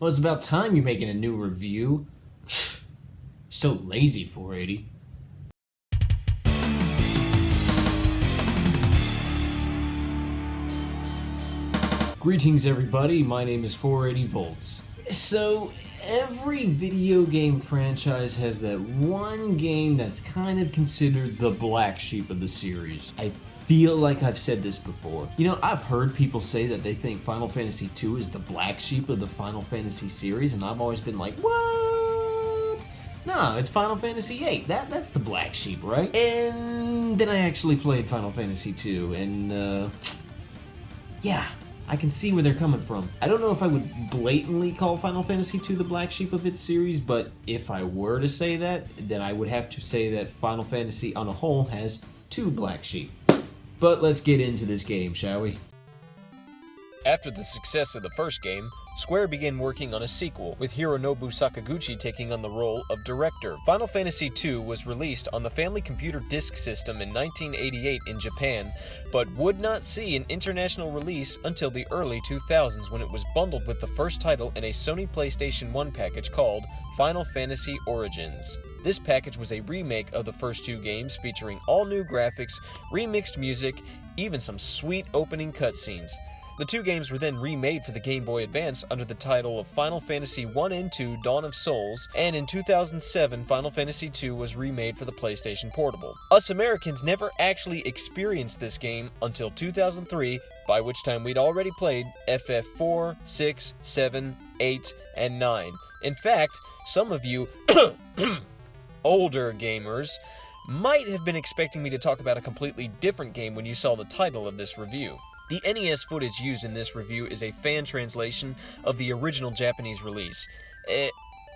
Well, it's about time you're making a new review. So lazy, 480. Greetings, everybody. My name is 480 Volts. So, every video game franchise has that one game that's kind of considered the black sheep of the series. I feel like I've said this before. You know, I've heard people say that they think Final Fantasy II is the black sheep of the Final Fantasy series, and I've always been like, what? No, it's Final Fantasy VIII. That's the black sheep, right? And then I actually played Final Fantasy II, and yeah, I can see where they're coming from. I don't know if I would blatantly call Final Fantasy II the black sheep of its series, but if I were to say that, then I would have to say that Final Fantasy on a whole has two black sheep. But let's get into this game, shall we? After the success of the first game, Square began working on a sequel, with Hironobu Sakaguchi taking on the role of director. Final Fantasy II was released on the Family Computer Disk System in 1988 in Japan, but would not see an international release until the early 2000s when it was bundled with the first title in a Sony PlayStation 1 package called Final Fantasy Origins. This package was a remake of the first two games, featuring all new graphics, remixed music, even some sweet opening cutscenes. The two games were then remade for the Game Boy Advance under the title of Final Fantasy I and II Dawn of Souls, and in 2007 Final Fantasy II was remade for the PlayStation Portable. Us Americans never actually experienced this game until 2003, by which time we'd already played FF4, 6, 7, 8, and 9. In fact, some of you older gamers might have been expecting me to talk about a completely different game when you saw the title of this review. The NES footage used in this review is a fan translation of the original Japanese release.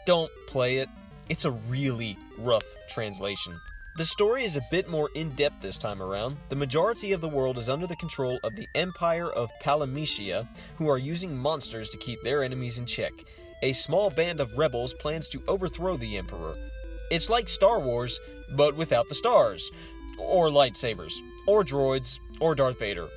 Don't play it. It's a really rough translation. The story is a bit more in-depth this time around. The majority of the world is under the control of the Empire of Palamecia, who are using monsters to keep their enemies in check. A small band of rebels plans to overthrow the Emperor. It's like Star Wars, but without the stars, or lightsabers, or droids, or Darth Vader.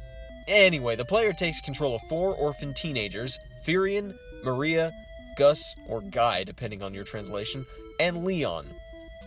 Anyway, the player takes control of four orphan teenagers, Firion, Maria, Gus, or Guy, depending on your translation, and Leon.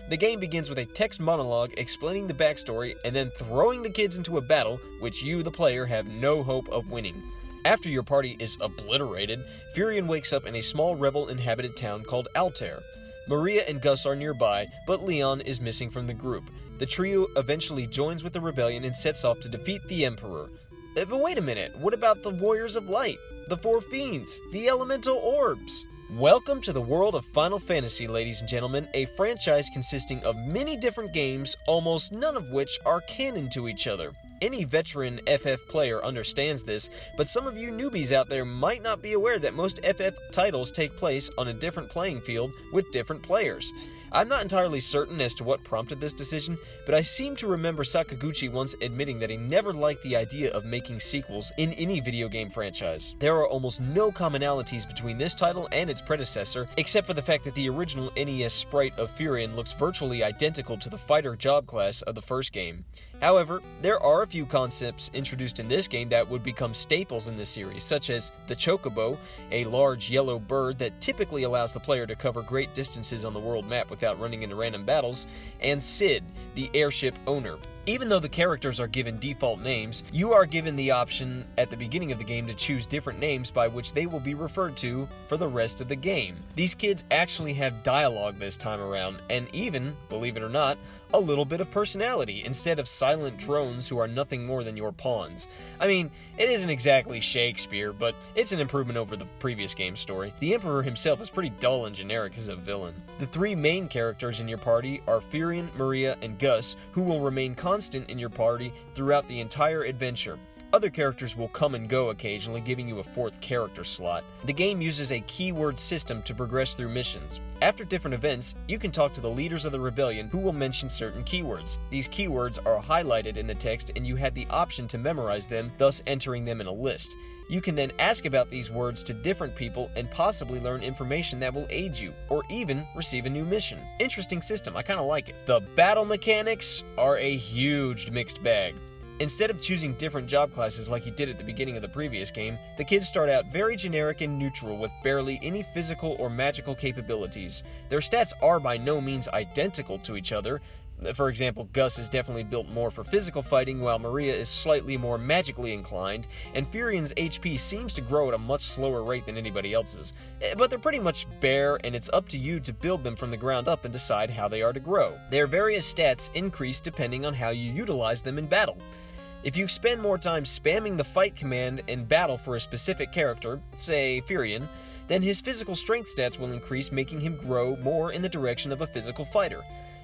The game begins with a text monologue explaining the backstory and then throwing the kids into a battle which you, the player, have no hope of winning. After your party is obliterated, Firion wakes up in a small rebel-inhabited town called Altair. Maria and Gus are nearby, but Leon is missing from the group. The trio eventually joins with the rebellion and sets off to defeat the Emperor. But wait a minute, what about the Warriors of Light, the Four Fiends, the Elemental Orbs? Welcome to the world of Final Fantasy, ladies and gentlemen, a franchise consisting of many different games, almost none of which are canon to each other. Any veteran FF player understands this, but some of you newbies out there might not be aware that most FF titles take place on a different playing field with different players. I'm not entirely certain as to what prompted this decision, but I seem to remember Sakaguchi once admitting that he never liked the idea of making sequels in any video game franchise. There are almost no commonalities between this title and its predecessor, except for the fact that the original NES sprite of Firion looks virtually identical to the fighter job class of the first game. However, there are a few concepts introduced in this game that would become staples in the series, such as the Chocobo, a large yellow bird that typically allows the player to cover great distances on the world map without running into random battles, and Sid, the airship owner. Even though the characters are given default names, you are given the option at the beginning of the game to choose different names by which they will be referred to for the rest of the game. These kids actually have dialogue this time around, and even, believe it or not, a little bit of personality, instead of silent drones who are nothing more than your pawns. I mean, it isn't exactly Shakespeare, but it's an improvement over the previous game's story. The Emperor himself is pretty dull and generic as a villain. The three main characters in your party are Firion, Maria, and Gus, who will remain constant in your party throughout the entire adventure. Other characters will come and go occasionally, giving you a fourth character slot. The game uses a keyword system to progress through missions. After different events, you can talk to the leaders of the rebellion who will mention certain keywords. These keywords are highlighted in the text and you have the option to memorize them, thus entering them in a list. You can then ask about these words to different people and possibly learn information that will aid you, or even receive a new mission. Interesting system, I kinda like it. The battle mechanics are a huge mixed bag. Instead of choosing different job classes like you did at the beginning of the previous game, the kids start out very generic and neutral with barely any physical or magical capabilities. Their stats are by no means identical to each other. For example, Gus is definitely built more for physical fighting, while Maria is slightly more magically inclined, and Furion's HP seems to grow at a much slower rate than anybody else's. But they're pretty much bare, and it's up to you to build them from the ground up and decide how they are to grow. Their various stats increase depending on how you utilize them in battle. If you spend more time spamming the fight command in battle for a specific character, say Furion, then his physical strength stats will increase, making him grow more in the direction of a physical fighter.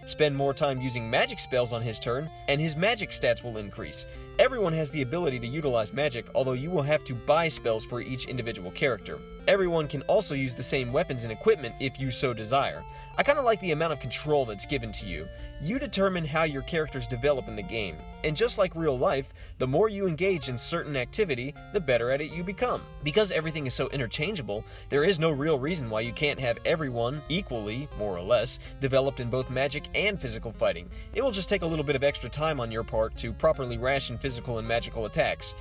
Spend more time using magic spells on his turn, and his magic stats will increase. Everyone has the ability to utilize magic, although you will have to buy spells for each individual character. Everyone can also use the same weapons and equipment if you so desire. I kinda like the amount of control that's given to you. You determine how your characters develop in the game, and just like real life, the more you engage in certain activity, the better at it you become. Because everything is so interchangeable, there is no real reason why you can't have everyone equally, more or less, developed in both magic and physical fighting. It will just take a little bit of extra time on your part to properly ration physical and magical attacks.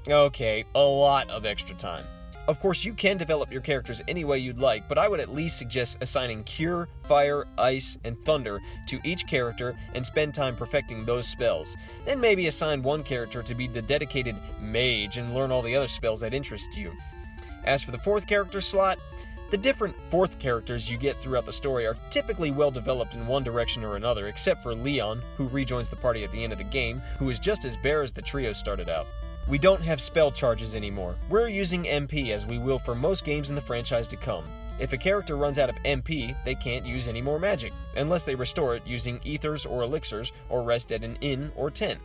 Okay, a lot of extra time. Of course, you can develop your characters any way you'd like, but I would at least suggest assigning Cure, Fire, Ice, and Thunder to each character and spend time perfecting those spells. Then maybe assign one character to be the dedicated Mage and learn all the other spells that interest you. As for the fourth character slot, the different fourth characters you get throughout the story are typically well developed in one direction or another, except for Leon, who rejoins the party at the end of the game, who is just as bare as the trio started out. We don't have spell charges anymore. We're using MP as we will for most games in the franchise to come. If a character runs out of MP, they can't use any more magic, unless they restore it using ethers or elixirs, or rest at an inn or tent.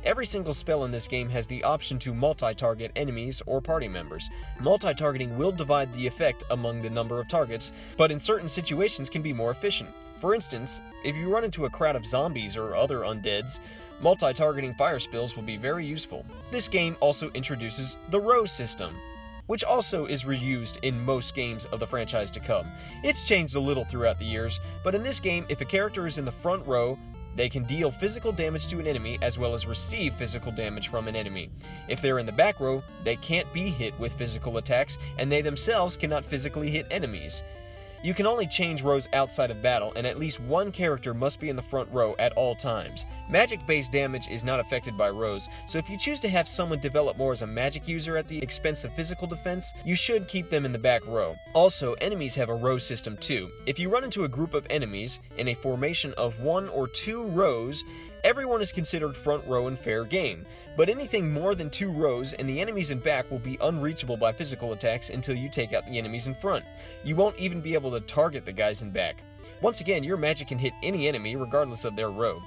Every single spell in this game has the option to multi-target enemies or party members. Multi-targeting will divide the effect among the number of targets, but in certain situations can be more efficient. For instance, if you run into a crowd of zombies or other undeads, multi-targeting fire spells will be very useful. This game also introduces the row system, which also is reused in most games of the franchise to come. It's changed a little throughout the years, but in this game, if a character is in the front row, they can deal physical damage to an enemy as well as receive physical damage from an enemy. If they're in the back row, they can't be hit with physical attacks, and they themselves cannot physically hit enemies. You can only change rows outside of battle, and at least one character must be in the front row at all times. Magic-based damage is not affected by rows, so if you choose to have someone develop more as a magic user at the expense of physical defense, you should keep them in the back row. Also, enemies have a row system too. If you run into a group of enemies in a formation of 1 or 2 rows, everyone is considered front row and fair game. But anything more than 2 rows and the enemies in back will be unreachable by physical attacks until you take out the enemies in front. You won't even be able to target the guys in back. Once again, your magic can hit any enemy regardless of their row.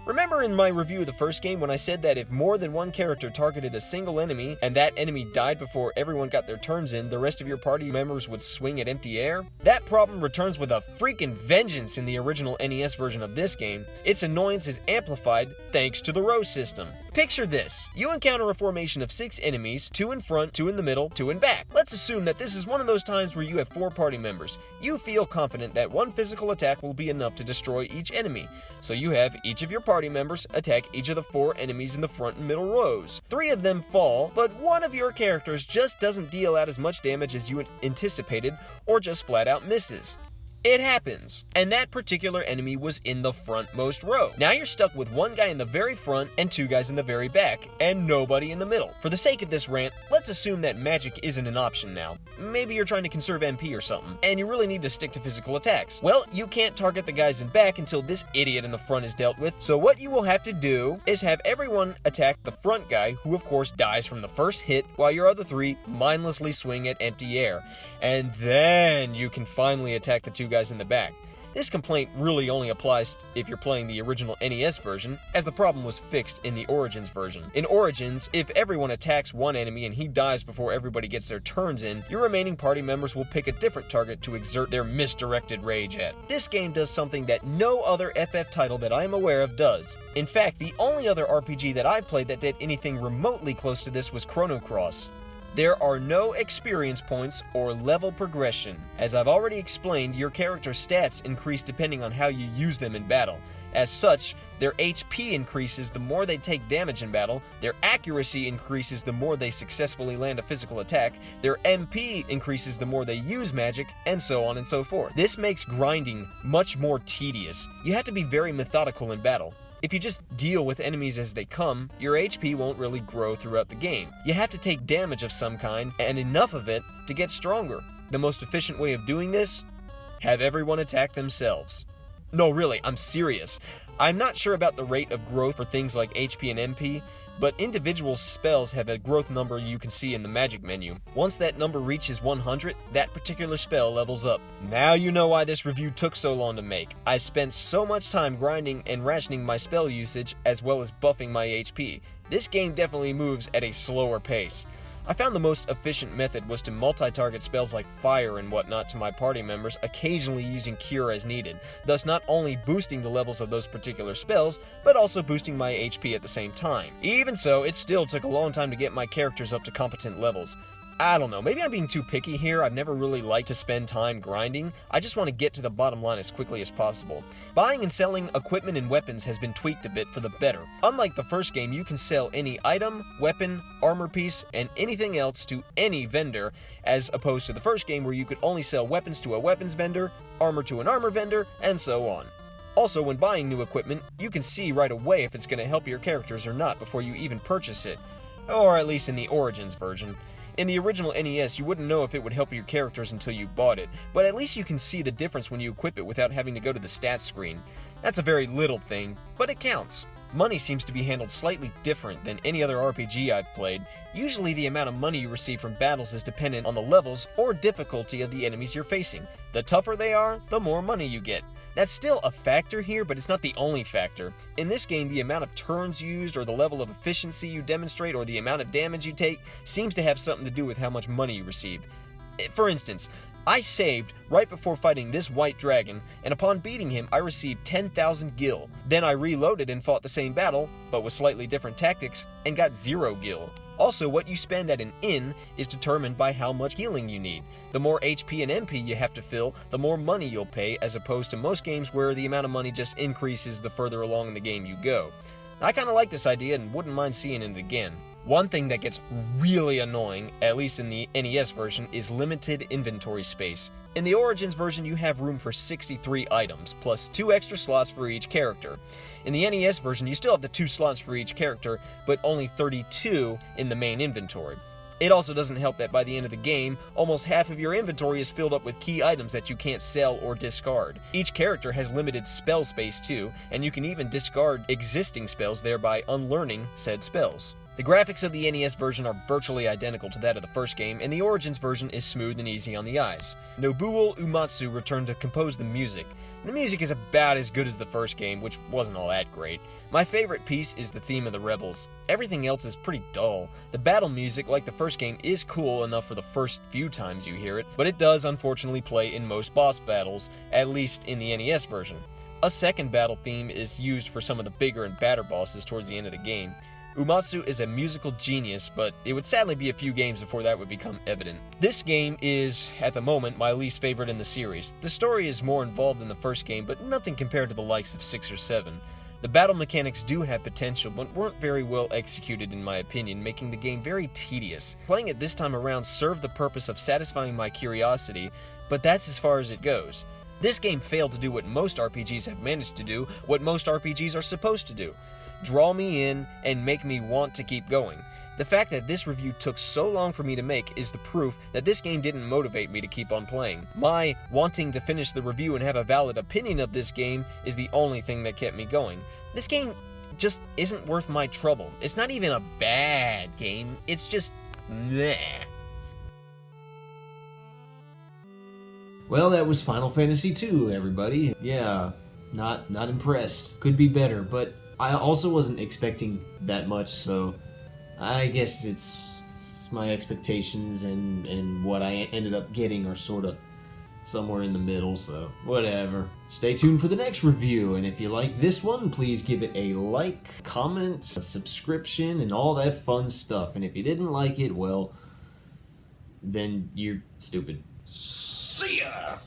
Remember in my review of the first game when I said that if more than one character targeted a single enemy and that enemy died before everyone got their turns in, the rest of your party members would swing at empty air? That problem returns with a freaking vengeance in the original NES version of this game. Its annoyance is amplified thanks to the row system. Picture this. You encounter a formation of 6 enemies, 2 in front, 2 in the middle, 2 in back. Let's assume that this is one of those times where you have 4 party members. You feel confident that one physical attack will be enough to destroy each enemy. So you have each of your party members attack each of the 4 enemies in the front and middle rows. 3 of them fall, but one of your characters just doesn't deal out as much damage as you anticipated or just flat out misses. It happens, and that particular enemy was in the frontmost row. Now you're stuck with one guy in the very front and 2 guys in the very back, and nobody in the middle. For the sake of this rant, let's assume that magic isn't an option now. Maybe you're trying to conserve MP or something, and you really need to stick to physical attacks. Well, you can't target the guys in back until this idiot in the front is dealt with, so what you will have to do is have everyone attack the front guy, who of course dies from the first hit, while your other 3 mindlessly swing at empty air. And then you can finally attack the 2 guys in the back. This complaint really only applies if you're playing the original NES version, as the problem was fixed in the Origins version. In Origins, if everyone attacks one enemy and he dies before everybody gets their turns in, your remaining party members will pick a different target to exert their misdirected rage at. This game does something that no other FF title that I am aware of does. In fact, the only other RPG that I played that did anything remotely close to this was Chrono Cross. There are no experience points or level progression. As I've already explained, your character's stats increase depending on how you use them in battle. As such, their HP increases the more they take damage in battle, their accuracy increases the more they successfully land a physical attack, their MP increases the more they use magic, and so on and so forth. This makes grinding much more tedious. You have to be very methodical in battle. If you just deal with enemies as they come, your HP won't really grow throughout the game. You have to take damage of some kind, and enough of it, to get stronger. The most efficient way of doing this? Have everyone attack themselves. No, really, I'm serious. I'm not sure about the rate of growth for things like HP and MP, but individual spells have a growth number you can see in the magic menu. Once that number reaches 100, that particular spell levels up. Now you know why this review took so long to make. I spent so much time grinding and rationing my spell usage as well as buffing my HP. This game definitely moves at a slower pace. I found the most efficient method was to multi-target spells like fire and whatnot to my party members, occasionally using cure as needed, thus not only boosting the levels of those particular spells, but also boosting my HP at the same time. Even so, it still took a long time to get my characters up to competent levels. I don't know, maybe I'm being too picky here. I've never really liked to spend time grinding. I just want to get to the bottom line as quickly as possible. Buying and selling equipment and weapons has been tweaked a bit for the better. Unlike the first game, you can sell any item, weapon, armor piece, and anything else to any vendor, as opposed to the first game where you could only sell weapons to a weapons vendor, armor to an armor vendor, and so on. Also, when buying new equipment, you can see right away if it's going to help your characters or not before you even purchase it. Or at least in the Origins version. In the original NES, you wouldn't know if it would help your characters until you bought it, but at least you can see the difference when you equip it without having to go to the stats screen. That's a very little thing, but it counts. Money seems to be handled slightly different than any other RPG I've played. Usually the amount of money you receive from battles is dependent on the levels or difficulty of the enemies you're facing. The tougher they are, the more money you get. That's still a factor here, but it's not the only factor. In this game, the amount of turns used, or the level of efficiency you demonstrate, or the amount of damage you take, seems to have something to do with how much money you receive. For instance, I saved right before fighting this white dragon, and upon beating him, I received 10,000 gil. Then I reloaded and fought the same battle, but with slightly different tactics, and got 0 gil. Also, what you spend at an inn is determined by how much healing you need. The more HP and MP you have to fill, the more money you'll pay, as opposed to most games where the amount of money just increases the further along in the game you go. I kinda like this idea and wouldn't mind seeing it again. One thing that gets really annoying, at least in the NES version, is limited inventory space. In the Origins version, you have room for 63 items, plus 2 extra slots for each character. In the NES version, you still have the 2 slots for each character, but only 32 in the main inventory. It also doesn't help that by the end of the game, almost half of your inventory is filled up with key items that you can't sell or discard. Each character has limited spell space too, and you can even discard existing spells, thereby unlearning said spells. The graphics of the NES version are virtually identical to that of the first game, and the Origins version is smooth and easy on the eyes. Nobuo Uematsu returned to compose the music. The music is about as good as the first game, which wasn't all that great. My favorite piece is the theme of the rebels. Everything else is pretty dull. The battle music, like the first game, is cool enough for the first few times you hear it, but it does unfortunately play in most boss battles, at least in the NES version. A second battle theme is used for some of the bigger and badder bosses towards the end of the game. Uematsu is a musical genius, but it would sadly be a few games before that would become evident. This game is, at the moment, my least favorite in the series. The story is more involved than the first game, but nothing compared to the likes of 6 or 7. The battle mechanics do have potential, but weren't very well executed in my opinion, making the game very tedious. Playing it this time around served the purpose of satisfying my curiosity, but that's as far as it goes. This game failed to do what most RPGs have managed to do, what most RPGs are supposed to do. Draw me in and make me want to keep going. The fact that this review took so long for me to make is the proof that this game didn't motivate me to keep on playing. My wanting to finish the review and have a valid opinion of this game is the only thing that kept me going. This game just isn't worth my trouble. It's not even a bad game, it's just meh. Well, that was Final Fantasy II, everybody. Yeah, not impressed. Could be better, but I also wasn't expecting that much, so I guess it's my expectations and what I ended up getting are sort of somewhere in the middle, so whatever. Stay tuned for the next review, and if you like this one, please give it a like, comment, a subscription, and all that fun stuff. And if you didn't like it, well, then you're stupid. See ya!